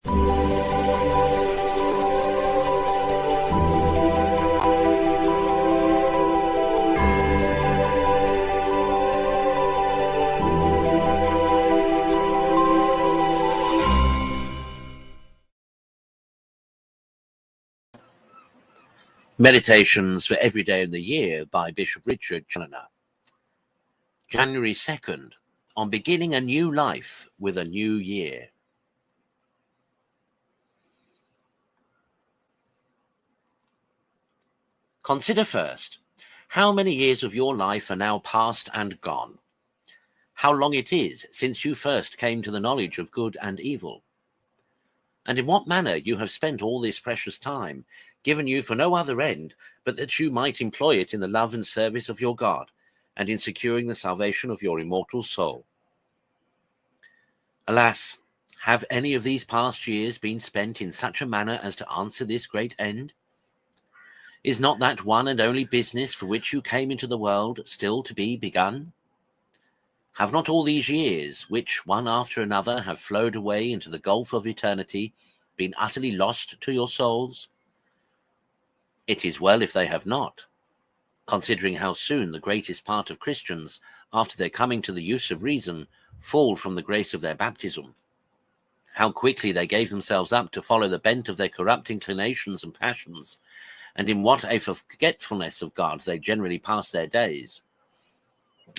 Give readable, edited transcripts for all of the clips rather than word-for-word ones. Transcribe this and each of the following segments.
Meditations for Every Day of the Year by Bishop Richard Challoner. January 2nd, on beginning a new life with a new year. Consider first, how many years of your life are now past and gone? How long it is since you first came to the knowledge of good and evil? And in what manner you have spent all this precious time, given you for no other end, but that you might employ it in the love and service of your God, and in securing the salvation of your immortal soul. Alas, have any of these past years been spent in such a manner as to answer this great end? Is not that one and only business for which you came into the world still to be begun? Have not all these years, which one after another have flowed away into the gulf of eternity, been utterly lost to your souls? It is well if they have not, considering how soon the greatest part of Christians, after their coming to the use of reason, fall from the grace of their baptism. How quickly they gave themselves up to follow the bent of their corrupt inclinations and passions, and in what a forgetfulness of God they generally pass their days.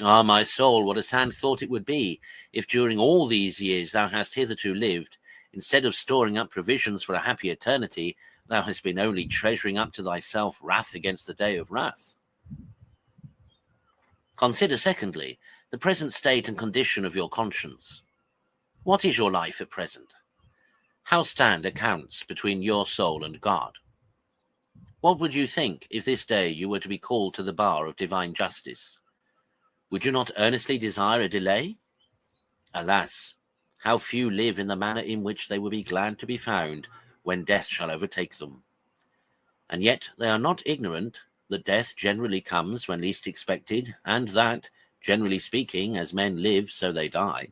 Ah, my soul, what a sad thought it would be if during all these years thou hast hitherto lived, instead of storing up provisions for a happy eternity, thou hast been only treasuring up to thyself wrath against the day of wrath. Consider, secondly, the present state and condition of your conscience. What is your life at present? How stand accounts between your soul and God? What would you think if this day you were to be called to the bar of divine justice? Would you not earnestly desire a delay? Alas, how few live in the manner in which they will be glad to be found when death shall overtake them. And yet they are not ignorant that death generally comes when least expected, and that, generally speaking, as men live, so they die.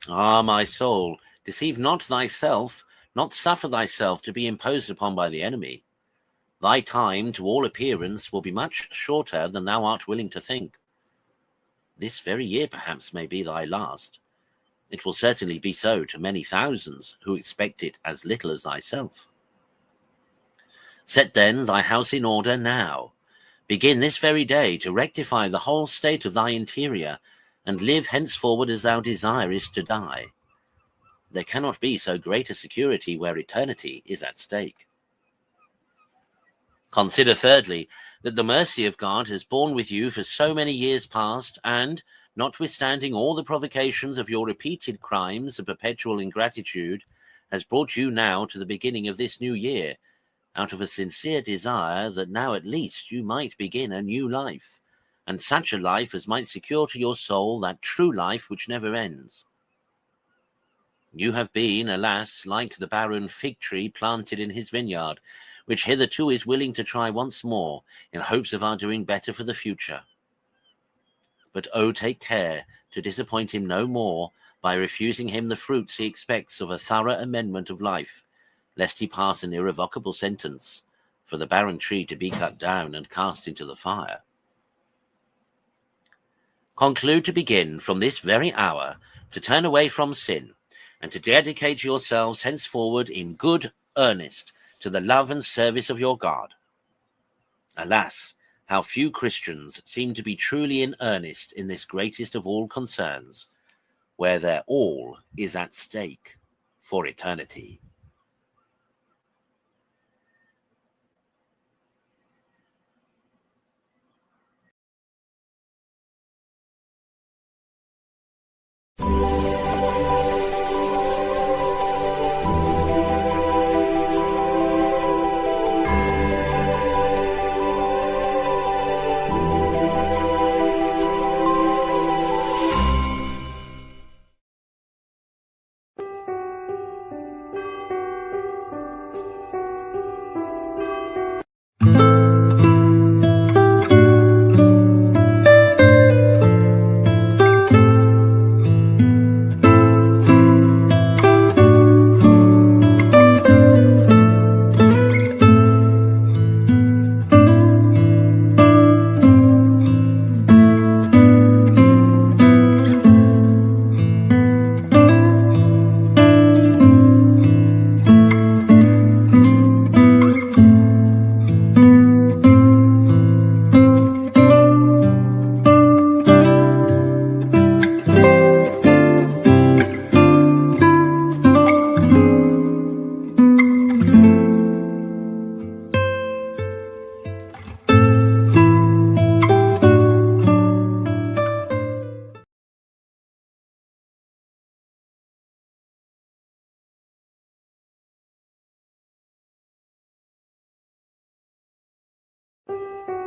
Ah, my soul, deceive not thyself, not suffer thyself to be imposed upon by the enemy. Thy time, to all appearance, will be much shorter than thou art willing to think. This very year, perhaps, may be thy last. It will certainly be so to many thousands who expect it as little as thyself. Set then thy house in order now. Begin this very day to rectify the whole state of thy interior, and live henceforward as thou desirest to die. There cannot be so great a security where eternity is at stake. Consider thirdly, that the mercy of God has borne with you for so many years past, and, notwithstanding all the provocations of your repeated crimes and perpetual ingratitude, has brought you now to the beginning of this new year, out of a sincere desire that now at least you might begin a new life, and such a life as might secure to your soul that true life which never ends. You have been, alas, like the barren fig tree planted in his vineyard, which hitherto is willing to try once more, in hopes of our doing better for the future. But oh, take care to disappoint him no more by refusing him the fruits he expects of a thorough amendment of life, lest he pass an irrevocable sentence, for the barren tree to be cut down and cast into the fire. Conclude to begin from this very hour to turn away from sin, and to dedicate yourselves henceforward in good earnest to the love and service of your God. Alas, how few Christians seem to be truly in earnest in this greatest of all concerns, where their all is at stake for eternity. you.